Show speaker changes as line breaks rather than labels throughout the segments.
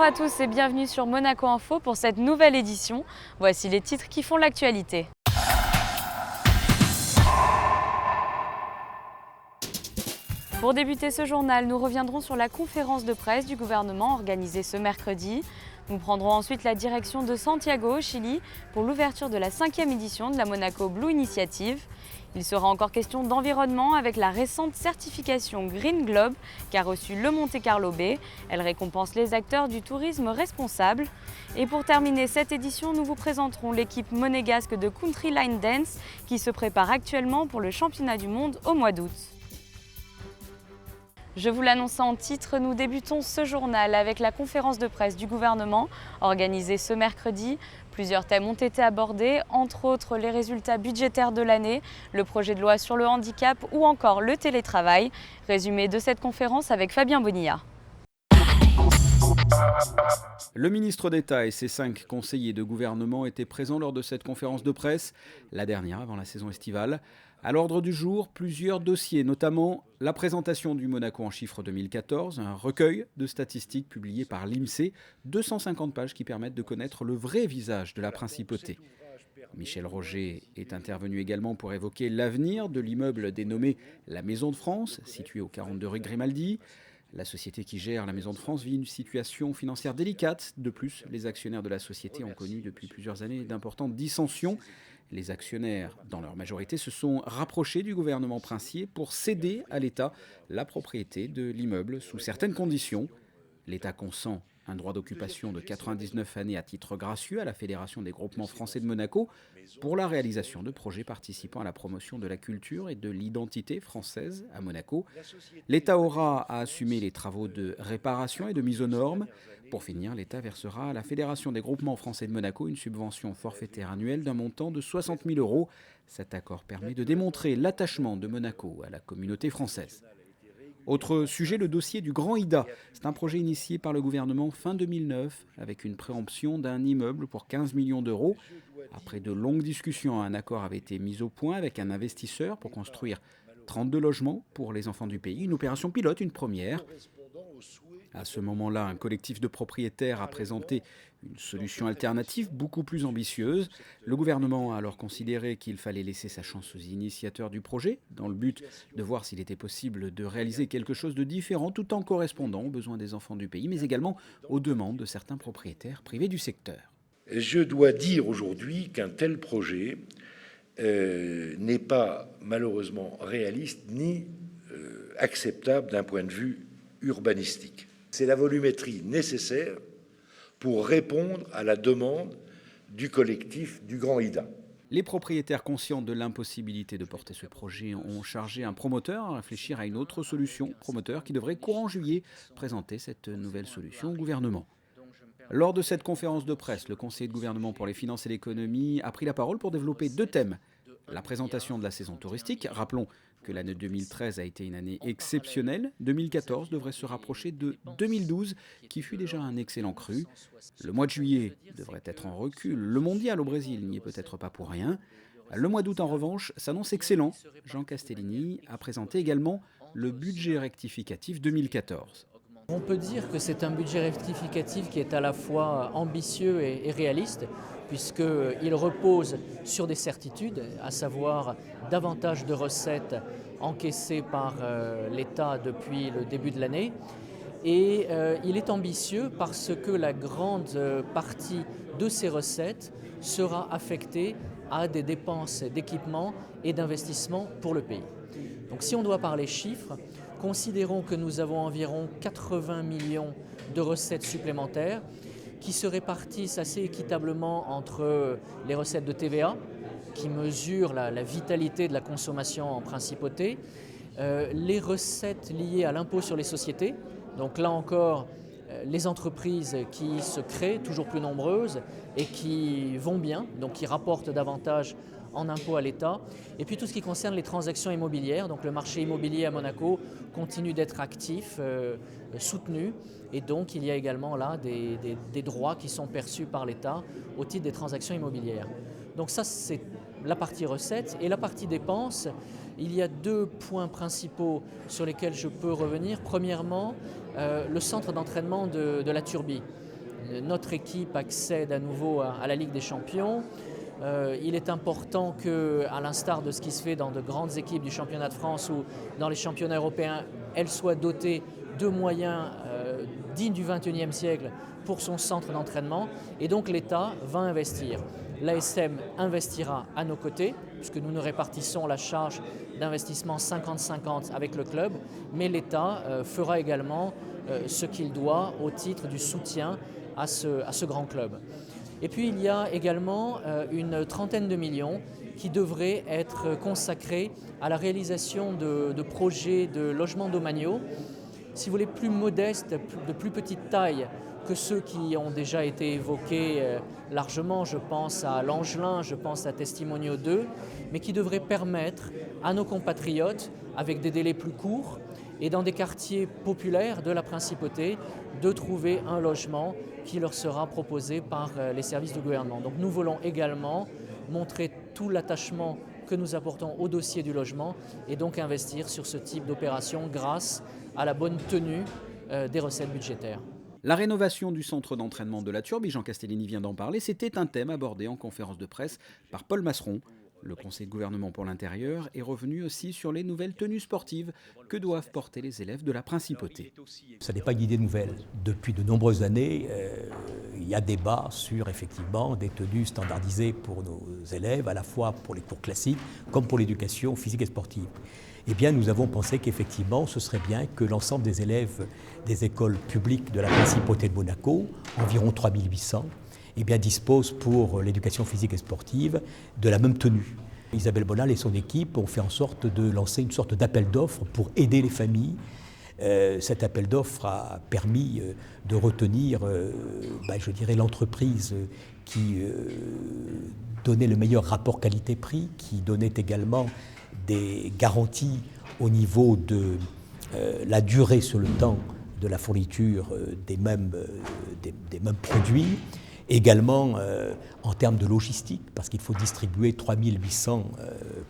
à tous et bienvenue sur Monaco Info pour cette nouvelle édition. Voici les titres qui font l'actualité. Pour débuter ce journal, nous reviendrons sur la conférence de presse du gouvernement organisée ce mercredi. Nous prendrons ensuite la direction de Santiago, au Chili, pour l'ouverture de la 5e édition de la Monaco Blue Initiative. Il sera encore question d'environnement avec la récente certification Green Globe qu'a reçue le Monte Carlo Bay. Elle récompense les acteurs du tourisme responsable. Et pour terminer cette édition, nous vous présenterons l'équipe monégasque de Country Line Dance qui se prépare actuellement pour le championnat du monde au mois d'août. Je vous l'annonçais en titre, nous débutons ce journal avec la conférence de presse du gouvernement organisée ce mercredi. Plusieurs thèmes ont été abordés, entre autres les résultats budgétaires de l'année, le projet de loi sur le handicap ou encore le télétravail. Résumé de cette conférence avec Fabien Bonilla.
Le ministre d'État et ses 5 conseillers de gouvernement étaient présents lors de cette conférence de presse, la dernière avant la saison estivale. À l'ordre du jour, plusieurs dossiers, notamment la présentation du Monaco en chiffres 2014, un recueil de statistiques publié par l'INSEE, 250 pages qui permettent de connaître le vrai visage de la principauté. Michel Roger est intervenu également pour évoquer l'avenir de l'immeuble dénommé la Maison de France, situé au 42 rue Grimaldi. La société qui gère la Maison de France vit une situation financière délicate. De plus, les actionnaires de la société ont connu depuis plusieurs années d'importantes dissensions. Les actionnaires, dans leur majorité, se sont rapprochés du gouvernement princier pour céder à l'État la propriété de l'immeuble sous certaines conditions. L'État consent un droit d'occupation de 99 années à titre gracieux à la Fédération des groupements français de Monaco pour la réalisation de projets participant à la promotion de la culture et de l'identité française à Monaco. L'État aura à assumer les travaux de réparation et de mise aux normes. Pour finir, l'État versera à la Fédération des groupements français de Monaco une subvention forfaitaire annuelle d'un montant de 60 000 €. Cet accord permet de démontrer l'attachement de Monaco à la communauté française. Autre sujet, le dossier du Grand Ida. C'est un projet initié par le gouvernement fin 2009 avec une préemption d'un immeuble pour 15 millions d'euros. Après de longues discussions, un accord avait été mis au point avec un investisseur pour construire 32 logements pour les enfants du pays. Une opération pilote, une première. À ce moment-là, un collectif de propriétaires a présenté une solution alternative beaucoup plus ambitieuse. Le gouvernement a alors considéré qu'il fallait laisser sa chance aux initiateurs du projet, dans le but de voir s'il était possible de réaliser quelque chose de différent tout en correspondant aux besoins des enfants du pays, mais également aux demandes de certains propriétaires privés du secteur.
Je dois dire aujourd'hui qu'un tel projet n'est pas malheureusement réaliste ni acceptable d'un point de vue urbanistique. C'est la volumétrie nécessaire pour répondre à la demande du collectif du Grand Ida.
Les propriétaires conscients de l'impossibilité de porter ce projet ont chargé un promoteur à réfléchir à une autre solution, promoteur qui devrait courant juillet présenter cette nouvelle solution au gouvernement. Lors de cette conférence de presse, le conseiller de gouvernement pour les finances et l'économie a pris la parole pour développer 2 thèmes. La présentation de la saison touristique, rappelons que l'année 2013 a été une année exceptionnelle, 2014 devrait se rapprocher de 2012 qui fut déjà un excellent cru. Le mois de juillet devrait être en recul, le mondial au Brésil n'y est peut-être pas pour rien. Le mois d'août en revanche s'annonce excellent. Jean Castellini a présenté également le budget rectificatif 2014.
On peut dire que c'est un budget rectificatif qui est à la fois ambitieux et réaliste, puisqu'il repose sur des certitudes, à savoir davantage de recettes encaissées par l'État depuis le début de l'année. Et il est ambitieux parce que la grande partie de ces recettes sera affectée à des dépenses d'équipement et d'investissement pour le pays. Donc si on doit parler chiffres, considérons que nous avons environ 80 millions de recettes supplémentaires qui se répartissent assez équitablement entre les recettes de TVA, qui mesurent la vitalité de la consommation en principauté, les recettes liées à l'impôt sur les sociétés, donc là encore les entreprises qui se créent, toujours plus nombreuses, et qui vont bien, donc qui rapportent davantage en impôts à l'État. Et puis tout ce qui concerne les transactions immobilières, donc le marché immobilier à Monaco continue d'être actif, soutenu, et donc il y a également là des droits qui sont perçus par l'État au titre des transactions immobilières. Donc ça c'est la partie recettes. Et la partie dépenses, il y a 2 points principaux sur lesquels je peux revenir. Premièrement, le centre d'entraînement de la Turbie. notre équipe accède à nouveau à la Ligue des Champions. Il est important qu'à l'instar de ce qui se fait dans de grandes équipes du championnat de France ou dans les championnats européens, elle soit dotée de moyens dignes du XXIe siècle pour son centre d'entraînement. Et donc l'État va investir. L'ASM investira à nos côtés, puisque nous répartissons la charge d'investissement 50-50 avec le club, mais l'État fera également ce qu'il doit au titre du soutien à ce grand club. Et puis il y a également une trentaine de millions qui devraient être consacrés à la réalisation de projets de logements domaniaux, si vous voulez, plus modestes, de plus petite taille que ceux qui ont déjà été évoqués largement. Je pense à l'Angelin, je pense à Testimonio 2, mais qui devraient permettre à nos compatriotes, avec des délais plus courts et dans des quartiers populaires de la Principauté, de trouver un logement qui leur sera proposé par les services du gouvernement. Donc nous voulons également montrer tout l'attachement que nous apportons au dossier du logement et donc investir sur ce type d'opération grâce à la bonne tenue des recettes budgétaires.
La rénovation du centre d'entraînement de la Turbie, Jean Castellini vient d'en parler, c'était un thème abordé en conférence de presse par Paul Masseron. Le Conseil de gouvernement pour l'intérieur est revenu aussi sur les nouvelles tenues sportives que doivent porter les élèves de la Principauté.
Ce n'est pas une idée nouvelle. Depuis de nombreuses années, il y a débat sur effectivement des tenues standardisées pour nos élèves, à la fois pour les cours classiques comme pour l'éducation physique et sportive. Eh bien, nous avons pensé qu'effectivement, ce serait bien que l'ensemble des élèves des écoles publiques de la Principauté de Monaco, environ 3800, eh bien, disposent pour l'éducation physique et sportive de la même tenue. Isabelle Bonal et son équipe ont fait en sorte de lancer une sorte d'appel d'offres pour aider les familles. Cet appel d'offres a permis de retenir, je dirais, l'entreprise qui donnait le meilleur rapport qualité-prix, qui donnait également des garanties au niveau de la durée sur le temps de la fourniture des mêmes produits. Également en termes de logistique, parce qu'il faut distribuer 3800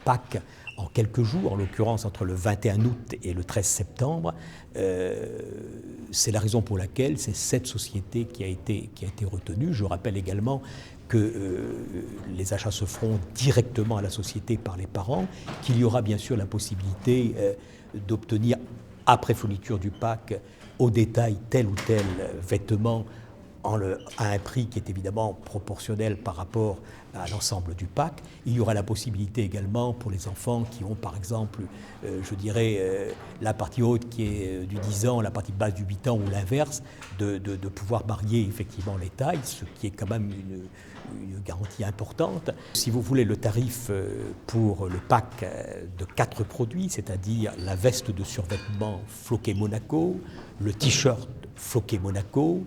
packs en quelques jours, en l'occurrence entre le 21 août et le 13 septembre. C'est la raison pour laquelle c'est cette société qui a été retenue. Je rappelle également que les achats se feront directement à la société par les parents, qu'il y aura bien sûr la possibilité d'obtenir, après fourniture du pack, au détail tel ou tel vêtement à un prix qui est évidemment proportionnel par rapport à l'ensemble du pack. Il y aura la possibilité également pour les enfants qui ont par exemple, la partie haute qui est du 10 ans, la partie basse du 8 ans ou l'inverse, de pouvoir varier effectivement les tailles, ce qui est quand même une garantie importante. Si vous voulez, le tarif pour le pack de 4 produits, c'est-à-dire la veste de survêtement Floquet Monaco, le t-shirt Floquet Monaco,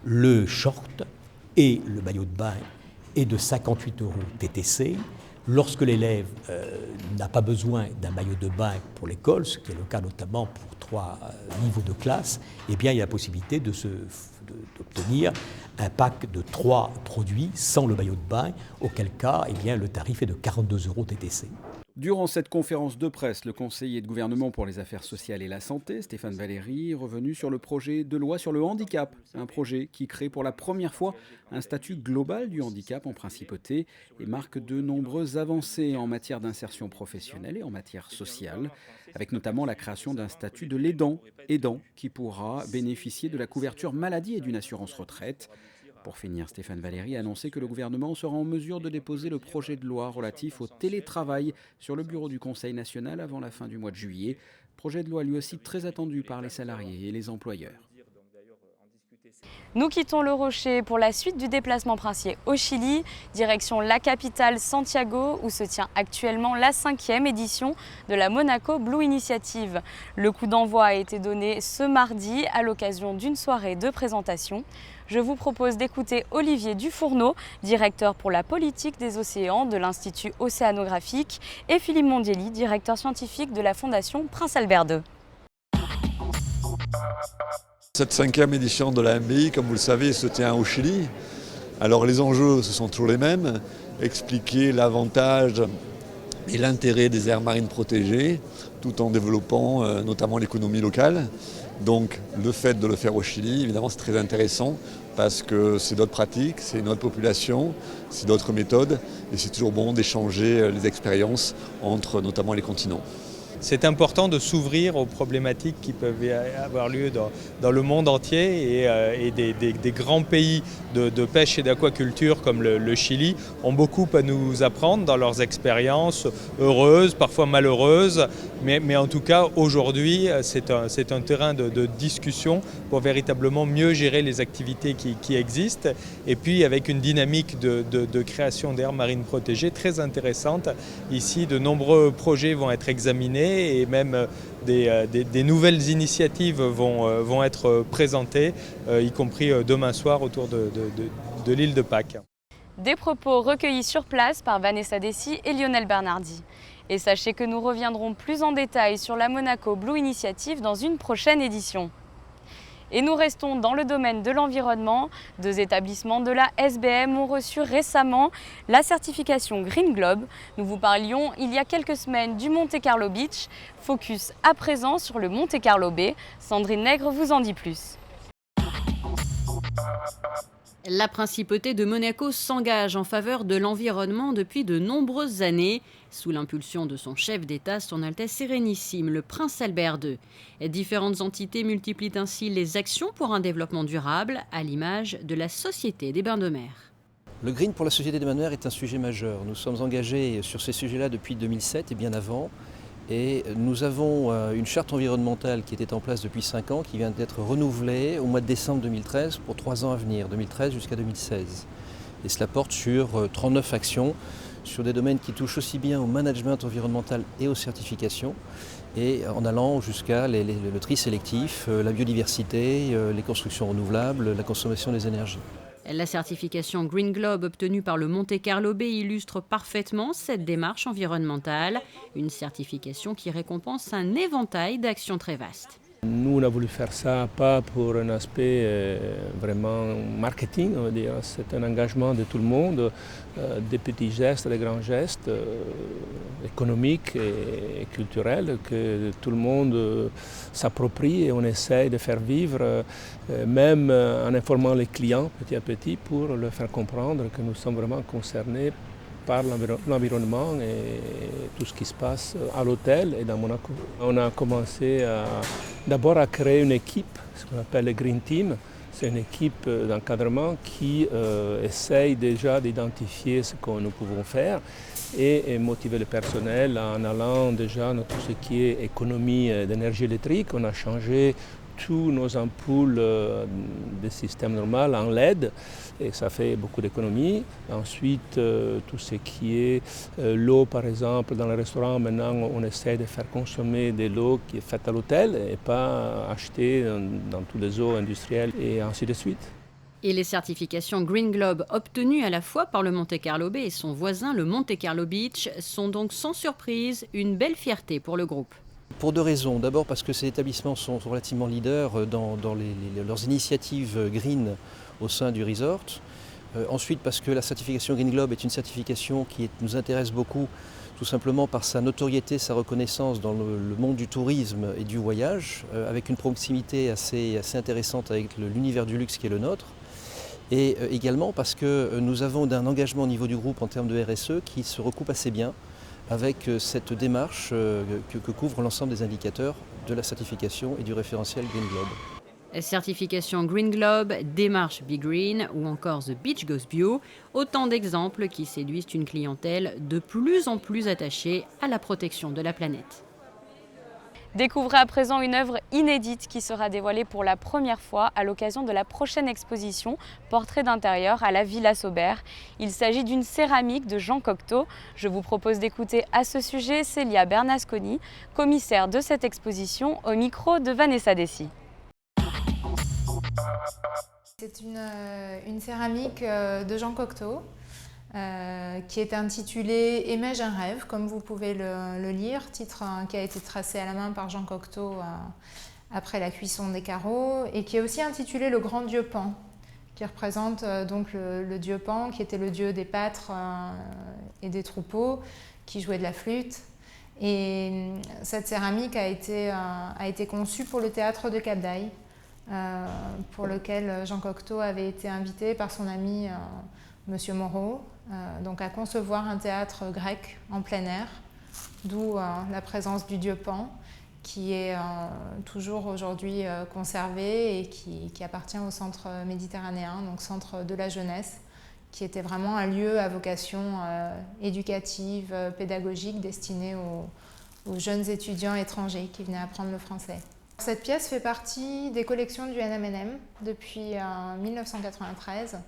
le short et le maillot de bain est de 58 € TTC. Lorsque l'élève n'a pas besoin d'un maillot de bain pour l'école, ce qui est le cas notamment pour 3 niveaux de classe, eh bien, il y a la possibilité d'obtenir un pack de 3 produits sans le maillot de bain, auquel cas eh bien, le tarif est de 42 € TTC.
Durant cette conférence de presse, le conseiller de gouvernement pour les affaires sociales et la santé, Stéphane Valéry, est revenu sur le projet de loi sur le handicap, un projet qui crée pour la première fois un statut global du handicap en Principauté et marque de nombreuses avancées en matière d'insertion professionnelle et en matière sociale, avec notamment la création d'un statut de l'aidant qui pourra bénéficier de la couverture maladie et d'une assurance retraite. Pour finir, Stéphane Valéry a annoncé que le gouvernement sera en mesure de déposer le projet de loi relatif au télétravail sur le bureau du Conseil national avant la fin du mois de juillet. Projet de loi lui aussi très attendu par les salariés et les employeurs.
Nous quittons le Rocher pour la suite du déplacement princier au Chili, direction la capitale Santiago où se tient actuellement la 5e édition de la Monaco Blue Initiative. Le coup d'envoi a été donné ce mardi à l'occasion d'une soirée de présentation. Je vous propose d'écouter Olivier Dufourneau, directeur pour la politique des océans de l'Institut océanographique, et Philippe Mondielli, directeur scientifique de la Fondation Prince Albert II.
Cette 5e édition de la MBI, comme vous le savez, se tient au Chili. Alors les enjeux, ce sont toujours les mêmes. Expliquer l'avantage et l'intérêt des aires marines protégées, tout en développant notamment l'économie locale. Donc le fait de le faire au Chili, évidemment, c'est très intéressant parce que c'est d'autres pratiques, c'est une autre population, c'est d'autres méthodes, et c'est toujours bon d'échanger les expériences entre notamment les continents.
C'est important de s'ouvrir aux problématiques qui peuvent avoir lieu dans le monde entier et des grands pays de pêche et d'aquaculture comme le Chili ont beaucoup à nous apprendre dans leurs expériences heureuses, parfois malheureuses, mais en tout cas aujourd'hui c'est un terrain de discussion pour véritablement mieux gérer les activités qui existent et puis avec une dynamique de création d'aires marines protégées très intéressante. Ici de nombreux projets vont être examinés et même des nouvelles initiatives vont être présentées, y compris demain soir autour de l'île de Pâques.
Des propos recueillis sur place par Vanessa Dessy et Lionel Bernardi. Et sachez que nous reviendrons plus en détail sur la Monaco Blue Initiative dans une prochaine édition. Et nous restons dans le domaine de l'environnement. 2 établissements de la SBM ont reçu récemment la certification Green Globe. Nous vous parlions il y a quelques semaines du Monte Carlo Beach. Focus à présent sur le Monte Carlo Bay. Sandrine Nègre vous en dit plus.
La principauté de Monaco s'engage en faveur de l'environnement depuis de nombreuses années, sous l'impulsion de son chef d'État, son Altesse Sérénissime, le Prince Albert II. Différentes entités multiplient ainsi les actions pour un développement durable, à l'image de la Société des Bains de Mer.
Le green pour la Société des Bains de Mer est un sujet majeur. Nous sommes engagés sur ces sujets-là depuis 2007 et bien avant. Et nous avons une charte environnementale qui était en place depuis 5 ans, qui vient d'être renouvelée au mois de décembre 2013 pour 3 ans à venir, 2013 jusqu'à 2016. Et cela porte sur 39 actions, sur des domaines qui touchent aussi bien au management environnemental et aux certifications, et en allant jusqu'à le tri sélectif, la biodiversité, les constructions renouvelables, la consommation des énergies.
La certification Green Globe obtenue par le Monte Carlo Bay illustre parfaitement cette démarche environnementale, une certification qui récompense un éventail d'actions très vastes.
Nous, on a voulu faire ça pas pour un aspect vraiment marketing, on va dire. C'est un engagement de tout le monde, des petits gestes, des grands gestes économiques et culturels que tout le monde s'approprie et on essaie de faire vivre, même en informant les clients petit à petit pour leur faire comprendre que nous sommes vraiment concernés par l'environnement et tout ce qui se passe à l'hôtel et dans Monaco. On a commencé d'abord à créer une équipe, ce qu'on appelle le Green Team. C'est une équipe d'encadrement qui essaye déjà d'identifier ce que nous pouvons faire et motiver le personnel en allant déjà dans tout ce qui est économie d'énergie électrique. On a changé tous nos ampoules de système normal en LED et ça fait beaucoup d'économies. Ensuite, tout ce qui est l'eau par exemple dans les restaurants, maintenant on essaie de faire consommer de l'eau qui est faite à l'hôtel et pas achetée dans tous les eaux industrielles et ainsi de suite.
Et les certifications Green Globe obtenues à la fois par le Monte Carlo Bay et son voisin le Monte Carlo Beach sont donc sans surprise une belle fierté pour le groupe.
Pour 2 raisons. D'abord parce que ces établissements sont relativement leaders dans leurs initiatives green au sein du resort. Ensuite parce que la certification Green Globe est une certification qui nous intéresse beaucoup, tout simplement par sa notoriété, sa reconnaissance dans le monde du tourisme et du voyage, avec une proximité assez intéressante avec l'univers du luxe qui est le nôtre. Et également parce que nous avons un engagement au niveau du groupe en termes de RSE qui se recoupe assez bien avec cette démarche que couvre l'ensemble des indicateurs de la certification et du référentiel Green Globe.
Certification Green Globe, démarche Be Green ou encore The Beach Goes Bio, autant d'exemples qui séduisent une clientèle de plus en plus attachée à la protection de la planète.
Découvrez à présent une œuvre inédite qui sera dévoilée pour la première fois à l'occasion de la prochaine exposition Portrait d'intérieur à la Villa Saubert. Il s'agit d'une céramique de Jean Cocteau. Je vous propose d'écouter à ce sujet Célia Bernasconi, commissaire de cette exposition, au micro de Vanessa Dessy.
C'est une céramique de Jean Cocteau. Qui est intitulé « Aimais-je un rêve », comme vous pouvez le lire, titre qui a été tracé à la main par Jean Cocteau après la cuisson des carreaux, et qui est aussi intitulé « Le grand dieu Pan », qui représente donc le dieu Pan, qui était le dieu des pâtres et des troupeaux, qui jouait de la flûte. Et cette céramique a été conçue pour le théâtre de Cap d'Aille, pour lequel Jean Cocteau avait été invité par son ami Monsieur Moreau, donc à concevoir un théâtre grec en plein air, d'où la présence du dieu Pan, qui est toujours aujourd'hui conservé et qui appartient au centre méditerranéen, donc centre de la jeunesse, qui était vraiment un lieu à vocation éducative, pédagogique, destiné aux jeunes étudiants étrangers qui venaient apprendre le français. Cette pièce fait partie des collections du NMNM depuis 1993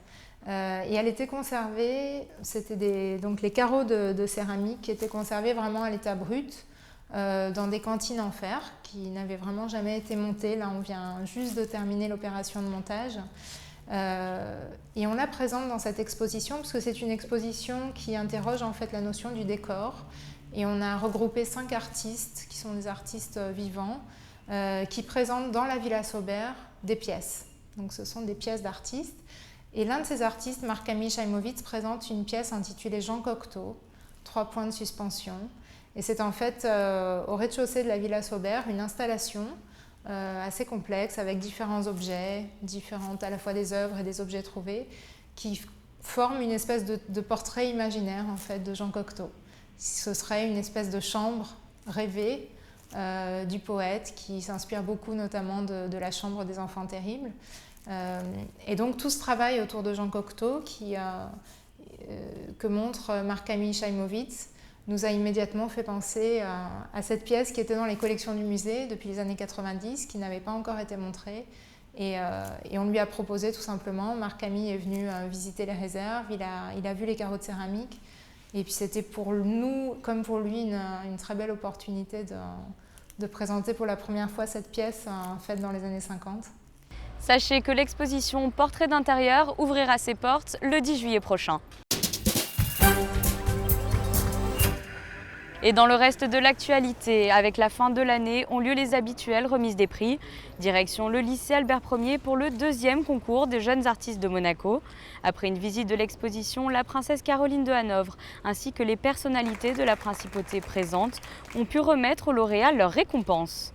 et elle était conservée, c'était donc les carreaux de céramique qui étaient conservés vraiment à l'état brut dans des cantines en fer qui n'avaient vraiment jamais été montées. Là, on vient juste de terminer l'opération de montage. Et on la présente dans cette exposition parce que c'est une exposition qui interroge en fait la notion du décor. Et on a regroupé 5 artistes qui sont des artistes vivants qui présentent dans la Villa Sauber des pièces. Donc ce sont des pièces d'artistes. Et l'un de ces artistes, Marc-Camille Chaïmovitz, présente une pièce intitulée Jean Cocteau, 3 points de suspension. Et c'est en fait au rez-de-chaussée de la Villa Sauber une installation assez complexe avec différents objets, différentes à la fois des œuvres et des objets trouvés, qui forment une espèce de portrait imaginaire en fait de Jean Cocteau. Ce serait une espèce de chambre rêvée du poète qui s'inspire beaucoup notamment de la chambre des enfants terribles. Et donc tout ce travail autour de Jean Cocteau que montre Marc-Camille Chaïmovitz nous a immédiatement fait penser à cette pièce qui était dans les collections du musée depuis les années 90, qui n'avait pas encore été montrée. Et on lui a proposé tout simplement, Marc-Camille est venu visiter les réserves, il a vu les carreaux de céramique. Et puis c'était pour nous, comme pour lui, une très belle opportunité de présenter pour la première fois cette pièce faite dans les années 50.
Sachez que l'exposition Portrait d'intérieur ouvrira ses portes le 10 juillet prochain. Et dans le reste de l'actualité, avec la fin de l'année, ont lieu les habituelles remises des prix. Direction le lycée Albert Ier pour le 2e concours des jeunes artistes de Monaco. Après une visite de l'exposition, la princesse Caroline de Hanovre ainsi que les personnalités de la principauté présentes ont pu remettre aux lauréats leurs récompenses.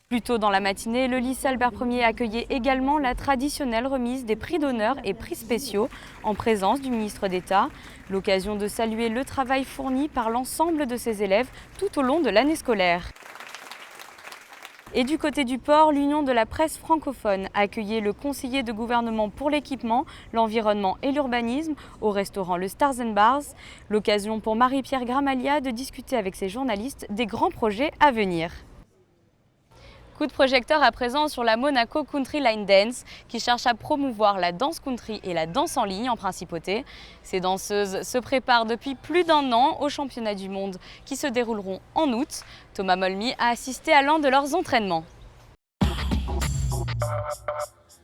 Plus tôt dans la matinée, le lycée Albert Ier accueillait également la traditionnelle remise des prix d'honneur et prix spéciaux en présence du ministre d'État. L'occasion de saluer le travail fourni par l'ensemble de ses élèves tout au long de l'année scolaire. Et du côté du port, l'Union de la presse francophone a accueilli le conseiller de gouvernement pour l'équipement, l'environnement et l'urbanisme au restaurant Le Stars & Bars. L'occasion pour Marie-Pierre Gramalia de discuter avec ses journalistes des grands projets à venir. Coup de projecteur à présent sur la Monaco Country Line Dance qui cherche à promouvoir la danse country et la danse en ligne en principauté. Ces danseuses se préparent depuis plus d'1 an aux championnats du monde qui se dérouleront en août. Thomas Molmy a assisté à l'un de leurs entraînements.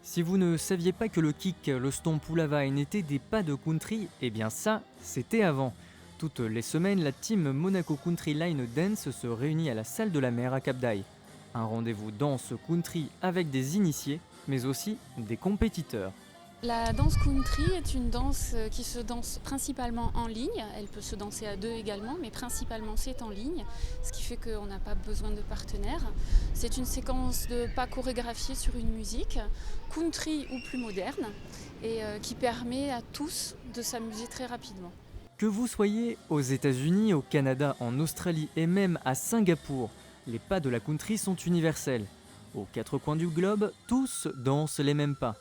Si vous ne saviez pas que le kick, le stomp ou la vine étaient des pas de country, eh bien ça, c'était avant. Toutes les semaines, la team Monaco Country Line Dance se réunit à la salle de la mer à Cap d'Aille. Un rendez-vous danse country avec des initiés, mais aussi des compétiteurs.
La danse country est une danse qui se danse principalement en ligne. Elle peut se danser à 2 également, mais principalement c'est en ligne, ce qui fait qu'on n'a pas besoin de partenaire. C'est une séquence de pas chorégraphiés sur une musique, country ou plus moderne, et qui permet à tous de s'amuser très rapidement.
Que vous soyez aux États-Unis, au Canada, en Australie et même à Singapour, les pas de la country sont universels. Aux 4 coins du globe, tous dansent les mêmes pas.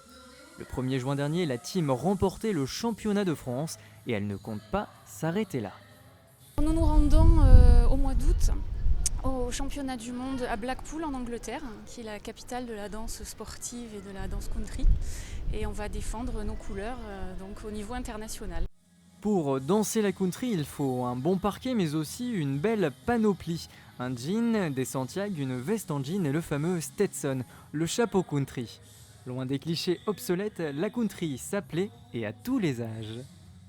Le 1er juin dernier, la team remportait le championnat de France et elle ne compte pas s'arrêter là.
Nous nous rendons au mois d'août au championnat du monde à Blackpool en Angleterre, qui est la capitale de la danse sportive et de la danse country. Et on va défendre nos couleurs donc au niveau international.
Pour danser la country, il faut un bon parquet mais aussi une belle panoplie. Un jean, des Santiago, une veste en jean et le fameux Stetson, le chapeau country. Loin des clichés obsolètes, la country s'appelait et à tous les âges.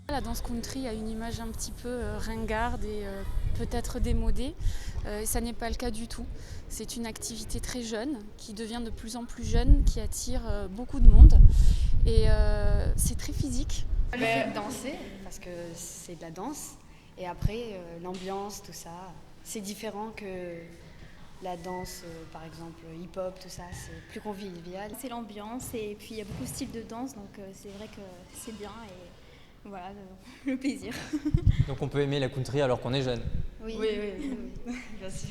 La danse country a une image un petit peu ringarde et peut-être démodée. Et ça n'est pas le cas du tout. C'est une activité très jeune, qui devient de plus en plus jeune, qui attire beaucoup de monde. Et c'est très physique.
Le fait de danser, parce que c'est de la danse, et après l'ambiance, tout ça, c'est différent la danse, par exemple hip-hop, tout ça, c'est plus convivial.
C'est l'ambiance et puis il y a beaucoup de styles de danse, donc c'est vrai que c'est bien et voilà, le plaisir.
Donc on peut aimer la country alors qu'on est jeune.
Oui,
bien sûr.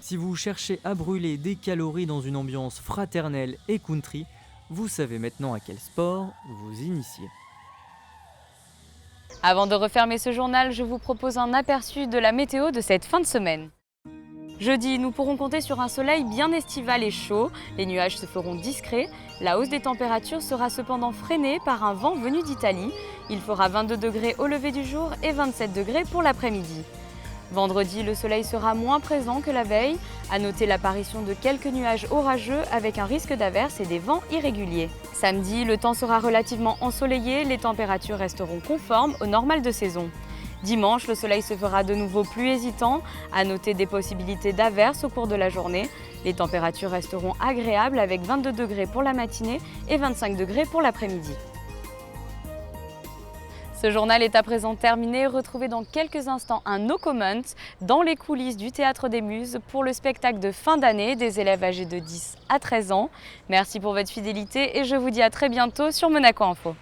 Si vous cherchez à brûler des calories dans une ambiance fraternelle et country, vous savez maintenant à quel sport vous initier.
Avant de refermer ce journal, je vous propose un aperçu de la météo de cette fin de semaine. Jeudi, nous pourrons compter sur un soleil bien estival et chaud. Les nuages se feront discrets. La hausse des températures sera cependant freinée par un vent venu d'Italie. Il fera 22 degrés au lever du jour et 27 degrés pour l'après-midi. Vendredi, le soleil sera moins présent que la veille. À noter l'apparition de quelques nuages orageux avec un risque d'averse et des vents irréguliers. Samedi, le temps sera relativement ensoleillé. Les températures resteront conformes au normal de saison. Dimanche, le soleil se fera de nouveau plus hésitant. À noter des possibilités d'averses au cours de la journée. Les températures resteront agréables avec 22 degrés pour la matinée et 25 degrés pour l'après-midi. Ce journal est à présent terminé. Retrouvez dans quelques instants un No Comment dans les coulisses du Théâtre des Muses pour le spectacle de fin d'année des élèves âgés de 10 à 13 ans. Merci pour votre fidélité et je vous dis à très bientôt sur Monaco Info.